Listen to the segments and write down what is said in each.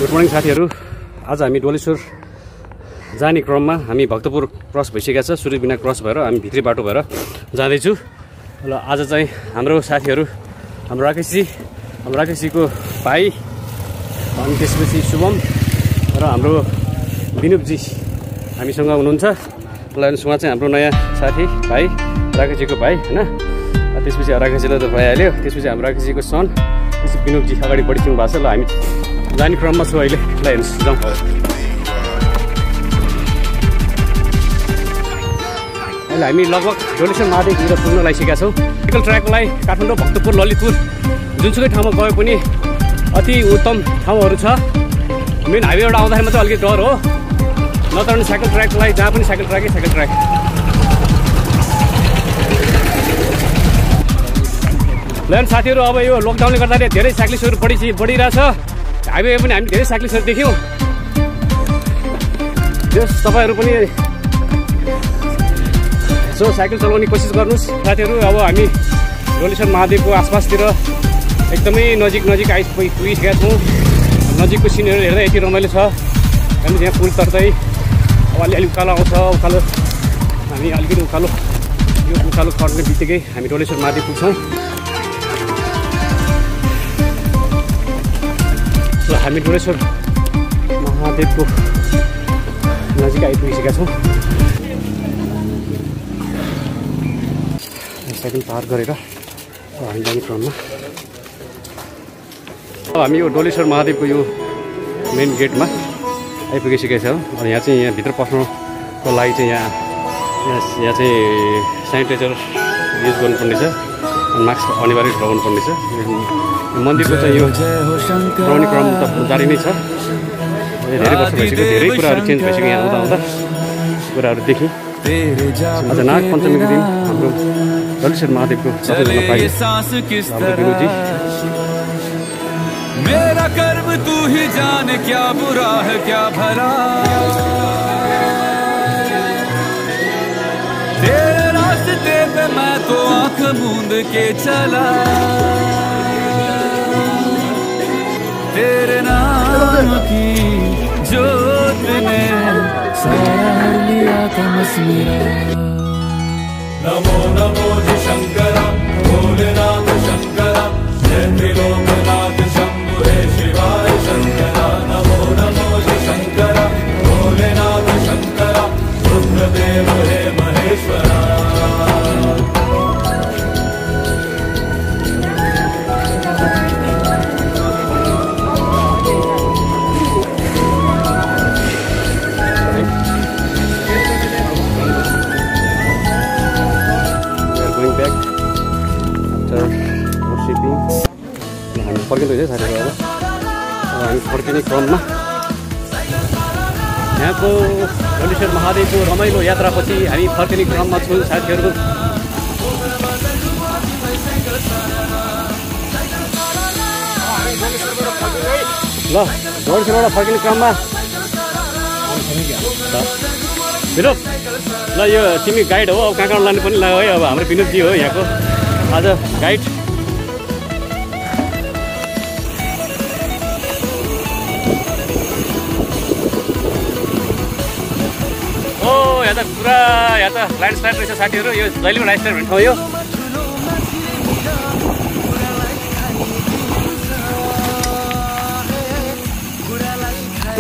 Good morning साथीहरू। आज हामी डोलेश्वर जाने क्रममा हामी भक्तपुर क्रस भइसकेका छ। सूर्यबिना क्रस भएर हामी भित्री बाटो भएर जाँदैछु। ल आज चाहिँ हाम्रो साथीहरू हाम्रो राकेशजीको भाइ अनि त्यसपछि शुभम र हाम्रो विनुपजी हामीसँग हुनुहुन्छ। ल उहाँ चाहिँ हाम्रो नयाँ साथी भाइ राकेशजीको भाइ होइन। त्यसपछि राकेशजीलाई त भइहाल्यो। त्यसपछि हाम्रो राकेशजीको सन, त्यसपछि विनुपजी अगाडि बढिसक्नु भएको छ। ल हामी जाने क्रममा छु अहिले। ल हेर्नुहोस् जाउँ। अहिले हामी लगभग डोलेश्वर महादेवतिर पुग्न लागिसकेका छौँ। साइकल ट्र्याकलाई काठमाडौँ, भक्तपुर, ललितपुर जुनसुकै ठाउँमा गए पनि अति उत्तम ठाउँहरू छ। मेन हाइवेबाट आउँदाखेरि मात्रै अलिकति डर हो, नत्र भने साइकल ट्र्याकलाई जहाँ पनि साइकल ट्र्याक। ल साथीहरू, अब यो लकडाउनले गर्दाखेरि धेरै साइक्लिस्टहरू बढिरहेछ। हाइवे पनि हामी धेरै साइक्लिस्टहरू देख्यौँ। तपाईँहरू पनि यसो साइकल चलाउने कोसिस गर्नुहोस् साथीहरू। अब हामी डोलेश्वर महादेवको आसपासतिर एकदमै नजिक आइपुगिसकेका छौँ। नजिकको सिनहरू हेर्दा यति रमाइलो छ। हामी यहाँ पुल तर्दै अब अलिअलि उकालो आउँछ। हामी अलिकति उकालो कट्ने बित्तिकै हामी डोलेश्वर महादेव पुग्छौँ। हामी डोलेश्वर महादेवको नजिक आइपुगिसकेका छौँ। साइकल पार गरेर हामी जाने क्रममा हामी यो डोलेश्वर महादेवको यो मेन गेटमा आइपुगिसकेका छौँ। अनि यहाँ भित्र पस्नुको लागि चाहिँ यहाँ चाहिँ सेनिटाइजर युज गर्नुपर्ने छ, मास्क अनिवार्य लगाउनुपर्ने छ। मन्दिरको चाहिँ यो पुराउने क्रम त जारी नै छ। धेरै वर्ष भइसक्यो, धेरै कुराहरू चेन्ज भइसक्यो। यहाँ आउँदा कुराहरू देखेँ। आज नाग पञ्चमीको दिन हाम्रो डोलेश्वर महादेवको सबैजना पाइयो हाम्रो विनुजी। मेरा कर्म तू ही जाने, क्या बुरा है क्या भला, तेरे रास्ते पे मैं तो आंख मूंद के चला, तेरे नाम की जोत ने सारा लिया तमस मेरा। नमो नमो जी शंकरा, भोलेनाथ शंकरा, जय त्रिलोकनाथ शंभु हे शिवाय शंकरा। नमो नमो जी शंकरा, भोलेनाथ शंकरा, रुद्रदेव हे महेश्वरा। हामी फर्किँदैछ साथीहरू। अब हामी फर्किने क्रममा यहाँको डोलेश्वर महादेवको रमाइलो यात्रापछि हामी फर्किने क्रममा छौँ साथीहरू। ल डोलेश्वरबाट फर्किने क्रममा विनोद, ल यो तिमी गाइड हो, अब कहाँ लानु पनि लाग्यो है। अब हाम्रो विनोदजी हो यहाँको आज गाइड। यहाँ त ल्यान्डस्लाइड रहेछ साथीहरू। यो जहिलेको ल्यान्डस्लाइड भन्ने ठाउँ यो।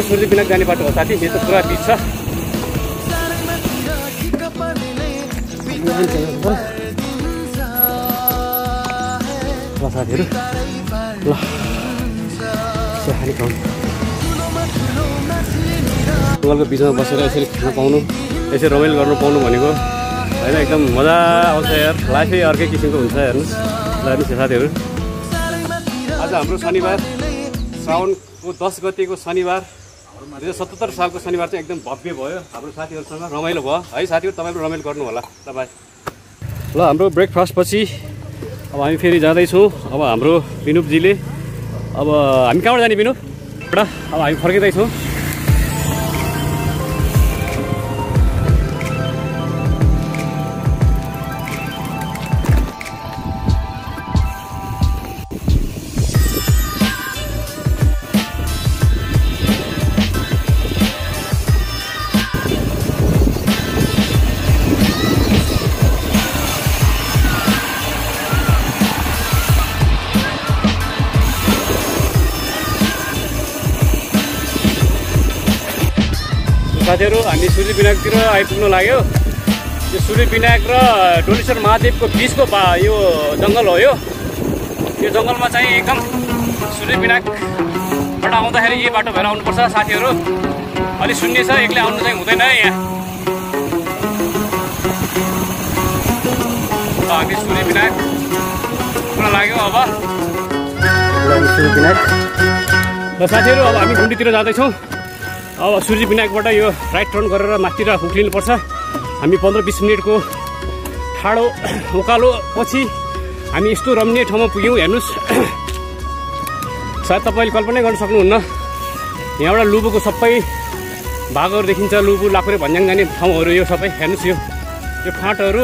सूर्यबिना जाने बाटो हो साथी। यो त पुरा बिच छ। साथीहरू ल जङ्गलको बिचमा बसेर यसरी खान पाउनु, यसरी रमाइलो गर्नु पाउनु भनेको होइन, एकदम मजा आउँछ यार। लाइफै अर्कै किसिमको हुन्छ। हेर्नुहोस् ल हेर्नुहोस् साथीहरू, आज हाम्रो शनिबार, श्रावणको 10 गतेको शनिबार, 2077 सालको शनिबार चाहिँ एकदम भव्य भयो। हाम्रो साथीहरूसँग रमाइलो भयो है साथीहरू। तपाईँहरू रमाइलो गर्नु होला तपाईँ। ल हाम्रो ब्रेकफास्ट पछि अब हामी फेरि जाँदैछौँ। अब हाम्रो विनुपजीले, अब हामी कहाँबाट जाने विनुप? अब हामी फर्किँदैछौँ। साथीहरू हामी सूर्य विनायकतिर आइपुग्नु लाग्यो। यो सूर्य विनायक र डोलेश्वर महादेवको बिचको यो जङ्गल हो। यो जङ्गलमा चाहिँ एकदम सूर्य विनायकबाट आउँदाखेरि यही बाटो भएर आउनुपर्छ साथीहरू। अलिक शून्य छ, एक्लै आउनु चाहिँ हुँदैन यहाँ। हामी सूर्य विनायक पुरा लाग्यो अब सूर्य विनायक र साथीहरू। अब हामी गुन्डीतिर जाँदैछौँ। अब सूर्य विनायकबाट यो राइट टर्न गरेर माथितिर उक्लिनुपर्छ। हामी 15-20 मिनटको ठाडो उकालो पछि हामी यस्तो रमणीय ठाउँमा पुग्यौँ। हेर्नुहोस्, सायद तपाईँले कल्पनै गर्न सक्नुहुन्न। यहाँबाट लुबुको सबै भागहरू देखिन्छ। लुबु, लाखुरे, भन्ज्याङ जाने ठाउँहरू यो सबै। हेर्नुहोस् यो फाँटहरू।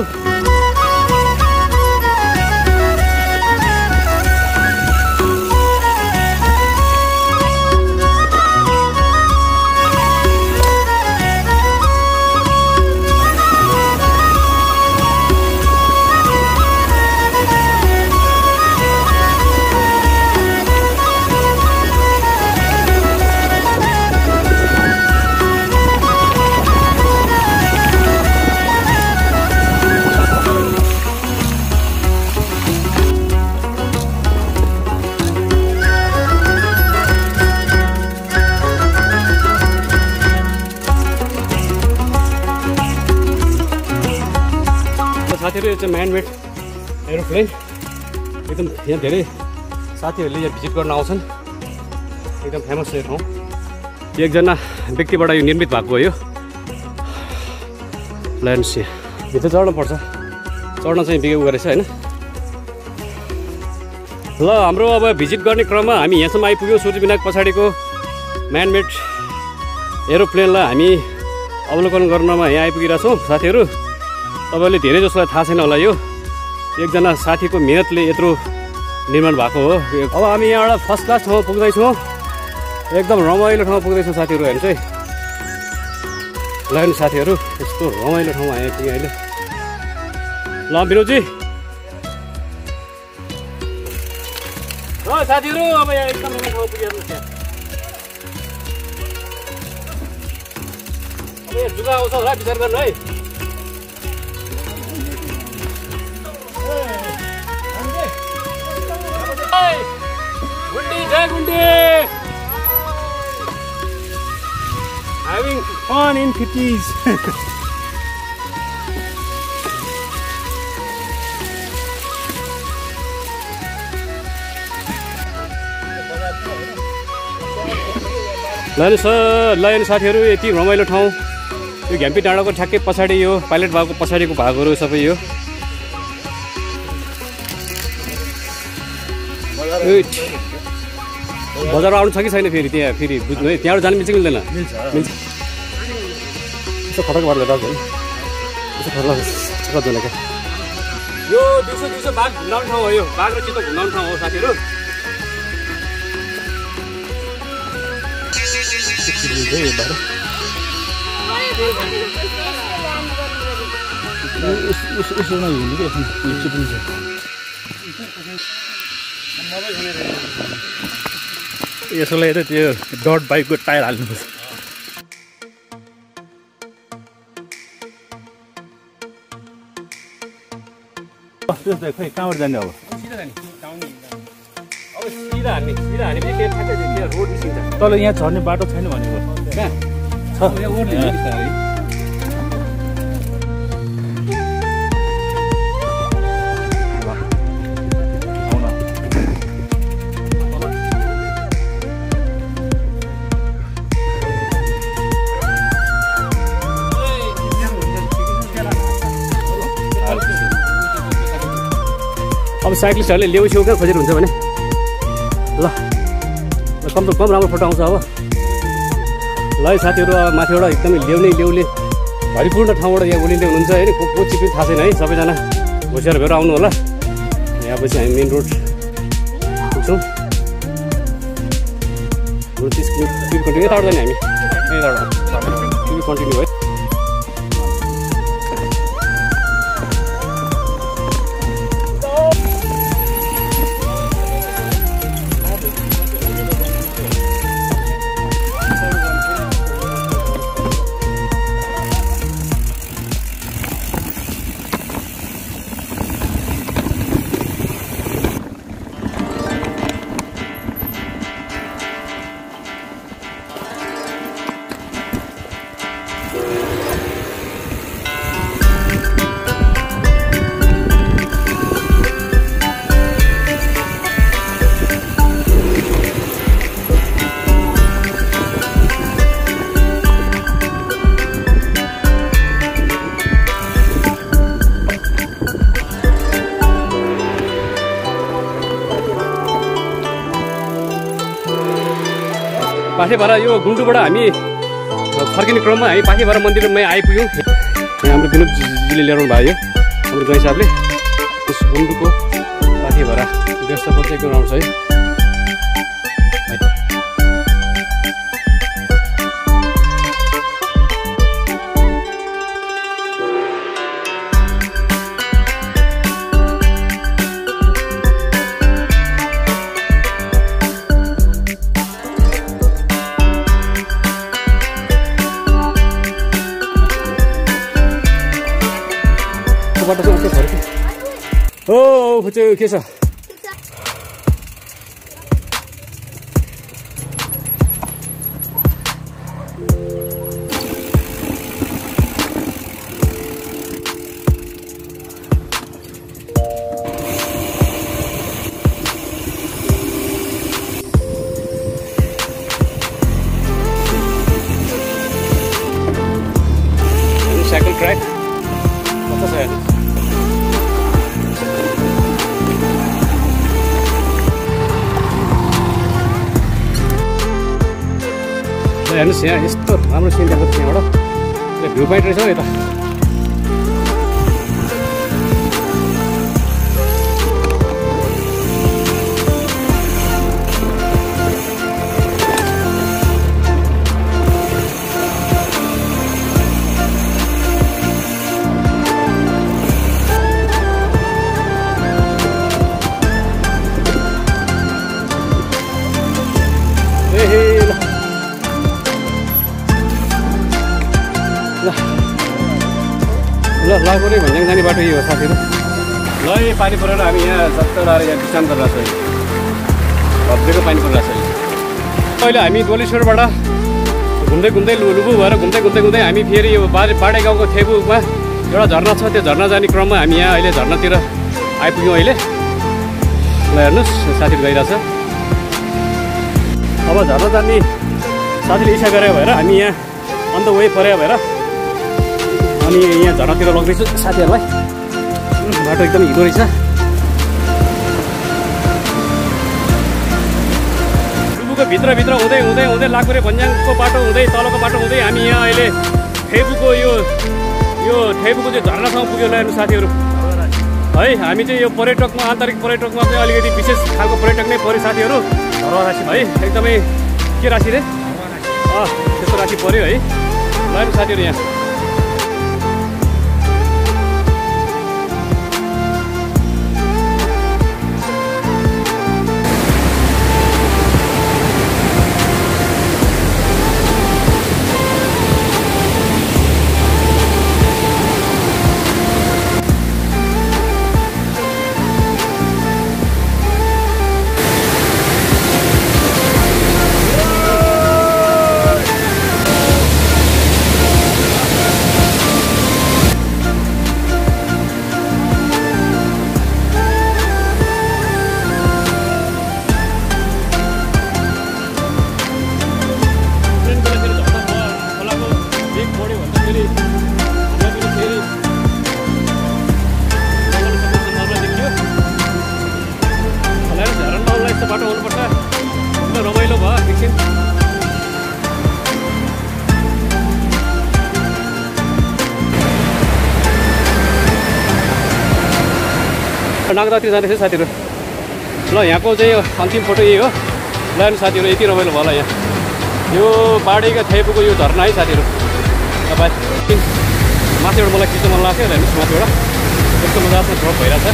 साथीहरू यो चाहिँ म्यानमेड एरोप्लेन। एकदम यहाँ धेरै साथीहरूले यहाँ भिजिट गर्न आउँछन्। एकदम फेमस यो ठाउँ। एकजना व्यक्तिबाट यो निर्मित भएको हो। यो ल्यान्ड्स भित्र चढ्नुपर्छ। चढ्न चाहिँ बिगाउ गरेछ होइन। ल हाम्रो अब भिजिट गर्ने क्रममा हामी यहाँसम्म आइपुग्यौँ। सूर्य विनायक पछाडिको म्यानमेड एरोप्लेनलाई हामी अवलोकन गर्नमा यहाँ आइपुगिरहेछौँ साथीहरू। तपाईँले धेरै जसलाई थाहा छैन होला, यो एकजना साथीको मेहनतले यत्रो निर्माण भएको हो। अब हामी यहाँबाट फर्स्ट क्लास ठाउँमा पुग्दैछौँ। एकदम रमाइलो ठाउँमा पुग्दैछौँ साथीहरू। हेर्नुहोस् है, ल हेर्नु साथीहरू, यस्तो रमाइलो ठाउँमा आइपुग्यो अहिले। ल विनोदजी, साथीहरू अब यहाँ एकदम राम्रो ठाउँमा पुगिहाल्नुहोस्। यहाँ अब यहाँ जुगा आउँछ होला, विचार गर्नु है। Having fun in Kitties. ल साथीहरू, यति रमाइलो ठाउँ। यो घ्याम्पी डाँडाको ठ्याक्कै पछाडि यो पाइलट भागको पछाडिको भागहरू सबै यो। बजारमा आउनु छ कि छैन फेरि? त्यहाँ फेरि बुझ्नु है, त्यहाँबाट जानु मिल्छ कि मिल्दैन? मिल्छ। यसो खटक भएर दाजु है, यसो खटक जाने क्या। यो दिउँसो बाघ घुम्नाउने ठाउँ हो। यो बाघ र चित्तो घुम्नाउने ठाउँ हो साथीहरू। यसोलाई त त्यो डट बाइकको टायर हाल्नुपर्छ। खै कहाँबाट जाने अब? सिधा हान्ने के ठ्याक्कै रोड निस्किन्छ। तल यहाँ झर्ने बाटो छैन भनेको? कहाँ छ? यहाँ ओर्ली बिस्तारै। अब साइक्लिस्टहरूले ल्याउ छेउ कहाँ खोजेर हुन्छ भने ल कम राम्रो फोटो आउँछ अब। ल साथीहरू, अब माथिबाट एकदमै ल्याउने भरिपूर्ण ठाउँबाट यहाँ ओलिँदै हुनुहुन्छ होइन। को चिप्यो थाहा छैन है। सबैजना होसियार भएर आउनु होला। यहाँ पछि हामी मेन रोड पुग्छौँ। 30 किलोमिटर कन्टिन्यू यताबाट जाने हामी। यताबाट कन्टिन्यू है। पाथेभारा यो गुन्टुबाट हामी फर्किने क्रममा हामी पाथेभारा मन्दिरमै आइपुग्यौँ। यहाँ हाम्रो विनोदजीले ल्याउनु भयो हाम्रो गाई साहबले गुन्टुको पाथेभारा व्यवस्थापन चाहिँ एकदम राम्रो छ है। बाटो चाहिँ अर्कै छ हो चाहिँ के छ साइकल ट्र्याक कस्तो छ हेर्नु। हेर्नुहोस् यहाँ यस्तो राम्रो सिन देखाएको छ यहाँबाट भ्यू पोइन्ट रहेछ हौ यता। ल लागुरै भन्ज्याङ जाने बाटो यही हो साथीहरू। ल यो पानी परेर हामी यहाँ सत्तर आएर यहाँ विश्राम गरिरहेको छ। भद्रेको पानी परिरहेको छ अहिले हामी डोलेश्वरबाट घुम्दै घुम्दै लुबु भएर घुम्दै हामी फेरि यो बाडे गाउँको थेबुमा एउटा झरना छ। त्यो झरना जाने क्रममा हामी यहाँ अहिले झरनातिर आइपुग्यौँ अहिले। ल हेर्नुहोस् साथीहरू गइरहेछ। अब झरना जाने साथीले इच्छा गरे भएर हामी यहाँ अन्त वे परे भएर अनि यहाँ झरनातिर लग्दैछु साथीहरूलाई। बाटो एकदम हिँडो रहेछ। लुबुको भित्रभित्र हुँदै हुँदै हुँदै लाकुरे भन्ज्याङको बाटो हुँदै तलको बाटो हुँदै हामी यहाँ अहिले थेबुको यो थेबुको चाहिँ झरनासम्म पुग्यो। हेर्नु साथीहरू है हामी चाहिँ यो पर्यटकमा आन्तरिक पर्यटकमा चाहिँ अलिकति विशेष खालको पर्यटक नै पऱ्यो साथीहरू है। एकदमै के राशि रे त्यस्तो राशि पऱ्यो है। ल हेर्नु साथीहरू यहाँ बाटो हुनुपर्छ। रमाइलो भयो एकछिन। नागदातिर जाँदैछ साथीहरू। ल यहाँको चाहिँ अन्तिम फोटो यही हो। ल हेर्नु साथीहरू यति रमाइलो भयो होला यहाँ यो बाडेका थेबुको यो झरना है साथीहरू। तपाईँ माथिबाट मलाई खिच्न मन लाग्थ्यो। हेर्नुहोस् माथिबाट यस्तो मजासँग ड्रप भइरहेछ।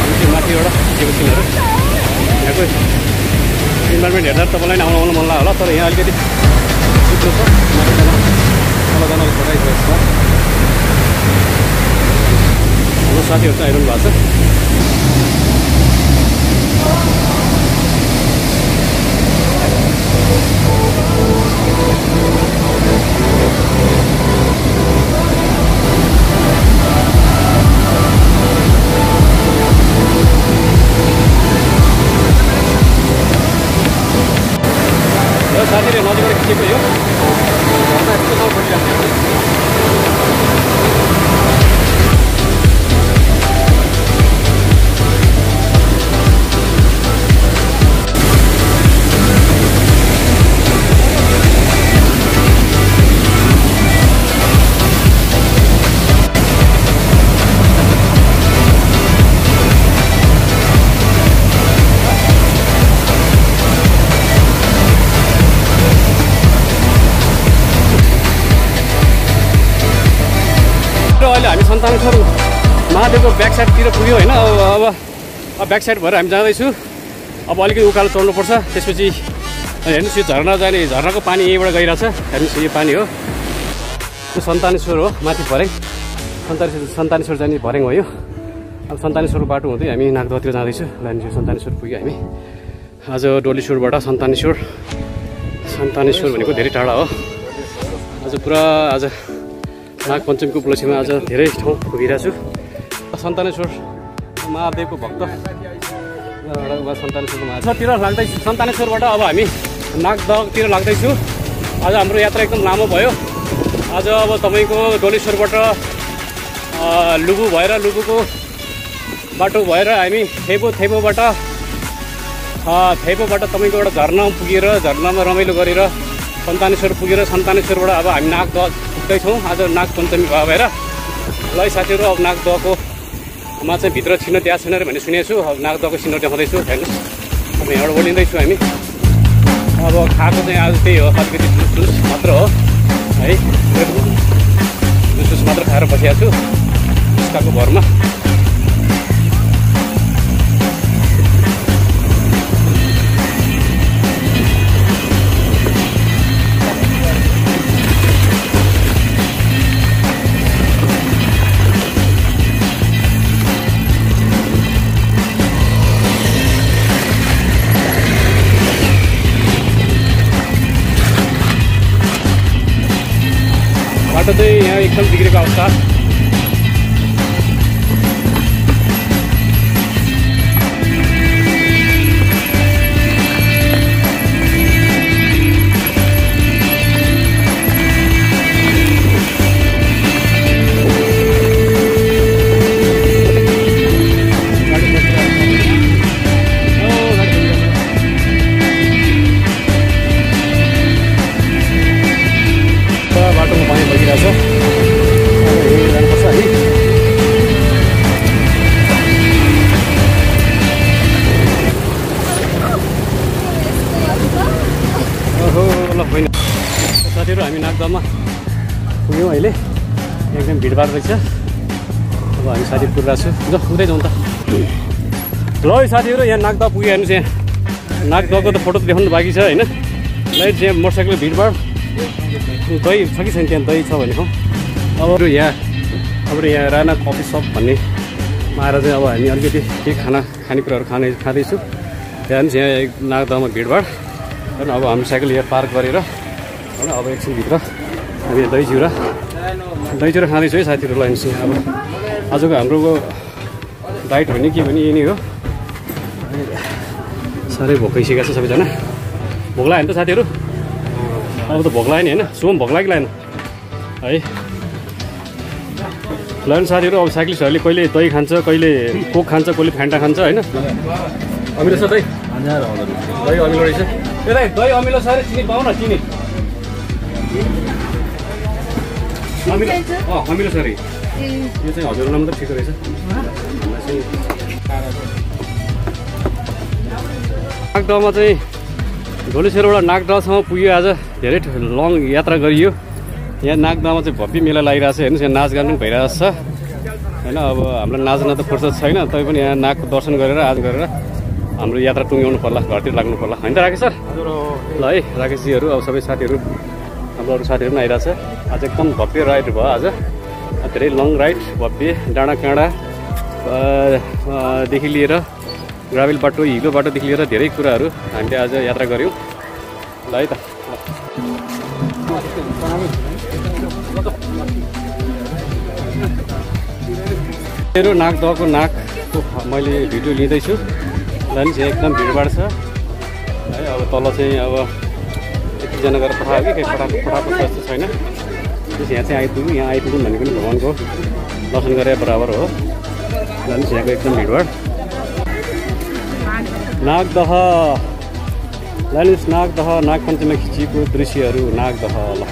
अनि त्यो माथिबाट खिचेको सिनहरू यहाँको इन्भाइरोमेन्ट हेर्दा तपाईँलाई आउनु मन लाग्यो होला। तर यहाँ अलिकति सिक्नु छ तलजनाले छोटाइसकेको छ। हाम्रो साथीहरू चाहिँ आइरहनु भएको छ। साथीले नदीबाट खिचेको यो झर्ना यस्तो ठाउँ पढिरहेको छ। सन्तानेश्वर महादेवको ब्याक साइडतिर पुग्यो होइन। अब ब्याक साइड भएर हामी जाँदैछु। अब अलिकति उकालो चढ्नुपर्छ। त्यसपछि हेर्नुहोस् यो झरना जाने झरनाको पानी यहीँबाट गइरहेछ। हेर्नुहोस् यो पानी हो, यो सन्तानेश्वर हो, माथि भर्याङ सन्तानेश्वर जाने भर्याङ हो यो। अब सन्तानेश्वरको बाटो हुँदै हामी नागदहतिर जाँदैछु। लाइनबाट सन्तानेश्वर पुग्यो हामी आज। डोलेश्वरबाट सन्तानेश्वर भनेको धेरै टाढा हो। आज पुरा आज नागपञ्चमीको उपलक्ष्यमा आज धेरै ठाउँ पुगिरहेको छु। सन्तानेश्वर महादेवको भक्त सन्तानेश्वरतिर लाग्दैछु। सन्तानेश्वरबाट अब हामी नागदहतिर लाग्दैछु। आज हाम्रो यात्रा एकदम लामो भयो। आज अब तपाईँको डोलेश्वरबाट लुबु भएर लुबुको बाटो भएर हामी थेपोबाट तपाईँको एउटा झरना पुगेर झरनामा रमाइलो गरेर सन्तानेश्वर पुगेर सन्तानेश्वरबाट अब हामी नागदह पुग्दैछौँ। आज नागपञ्चमी भएर ल साथीहरू अब नागदहकोमा चाहिँ भित्र छिनो त्यहाँ छैन भन्ने सुनेको छु। अब नागदहको सिनो देखाउँदैछु। हेर्नुहोस् अब यहाँबाट बोलिँदैछु हामी। अब खाएको चाहिँ आज त्यही हो, अलिकति जुस मात्र हो है। जुस मात्र खाएर बसिरहेको छु उसकाको भरमा। बाटो चाहिँ यहाँ एकदम बिग्रेको अवस्था। बाटोमा पानी बगिरहेछ। जानुपर्छ है। ओहो ल होइन साथीहरू हामी नागदहमा पुग्यौँ अहिले। एकदम भिडभाड रहेछ। अब हामी साथी पुगिरहेको छु। ल उतै जाउँ त। ल साथीहरू यहाँ नागदह पुग्यो। हेर्नुहोस् यहाँ नागदहको त फोटो देखाउनु बाँकी छ होइन। लाइट चाहिँ मोटरसाइकल भिडभाड। दही छ कि छैन त्यहाँ? दही छ भने हो। अब यहाँ राना कफी सप भन्नेमा आएर चाहिँ अब हामी अलिकति केही खानेकुराहरू खाँदैछु। हेर्नुहोस् यहाँ नागदहमा भिडभाड होइन। अब हामी साइकल यहाँ पार्क गरेर होइन अब एकछिनभित्र हामी दही चिउरा खाँदैछु है साथीहरू। लाइन्स अब आजको हाम्रो डाइट भन्ने के भने यही नै हो। साह्रै भोकाइसकेको छ सबैजना। भोक लाग्यो नि त साथीहरू? अब त भोक लाग्यो नि होइन? सुम भोक लाग्यो कि लागेन है? ल साथीहरू अब साइक्लिस्टहरूले कहिले दही खान्छ, कहिले कोक खान्छ, कहिले फ्यान्टा खान्छ होइन। अमिलो छ दही? दही अमिलो रहेछ। ए दाइ दही अमिलो छ अरे चिनी पाऊ न? चिनी अमिलो छ अरे। यो चाहिँ हजुरलाई मात्रै ठिक रहेछ। नागदहमा चाहिँ डोलेश्वरबाट नागदहसम्म पुग्यो। आज धेरै लङ यात्रा गरियो। यहाँ नागदहमा चाहिँ भव्य मेला लागिरहेको छ। हेर्नुहोस् यहाँ नाचगान पनि भइरहेको छ होइन। अब हाम्रो नाच्न त फुर्सद छैन, तैपनि यहाँ नागको दर्शन गरेर आज गरेर हाम्रो यात्रा टुङ्ग्याउनु पर्ला, घरतिर लाग्नु पर्ला होइन त राकेश सर? ल है राकेशजीहरू अब सबै साथीहरू हाम्रो अरू साथीहरू पनि आइरहेछ। आज एकदम भव्य राइड भयो। आज धेरै लङ राइड भव्य डाँडा काँडादेखि लिएर ग्राभेल बाटो हिलो बाटोदेखि लिएर धेरै कुराहरू हामीले आज यात्रा गऱ्यौँ। ल है त मेरो नागदहको नाकको मैले भिडियो लिँदैछु। लाइन चाहिँ एकदम भिडभाड छ है। अब तल चाहिँ अब यतिजना गरेर पठायो कि पठाएको जस्तो छैन। त्यस यहाँ चाहिँ यहाँ आइपुग्यौँ भनेको पनि भगवान्को दर्शन गरे बराबर हो। लाइन यहाँको एकदम भिडभाड। नागदह लाइन्स नागदह नागपञ्चमीमा खिचिएको दृश्यहरू नागदह। ल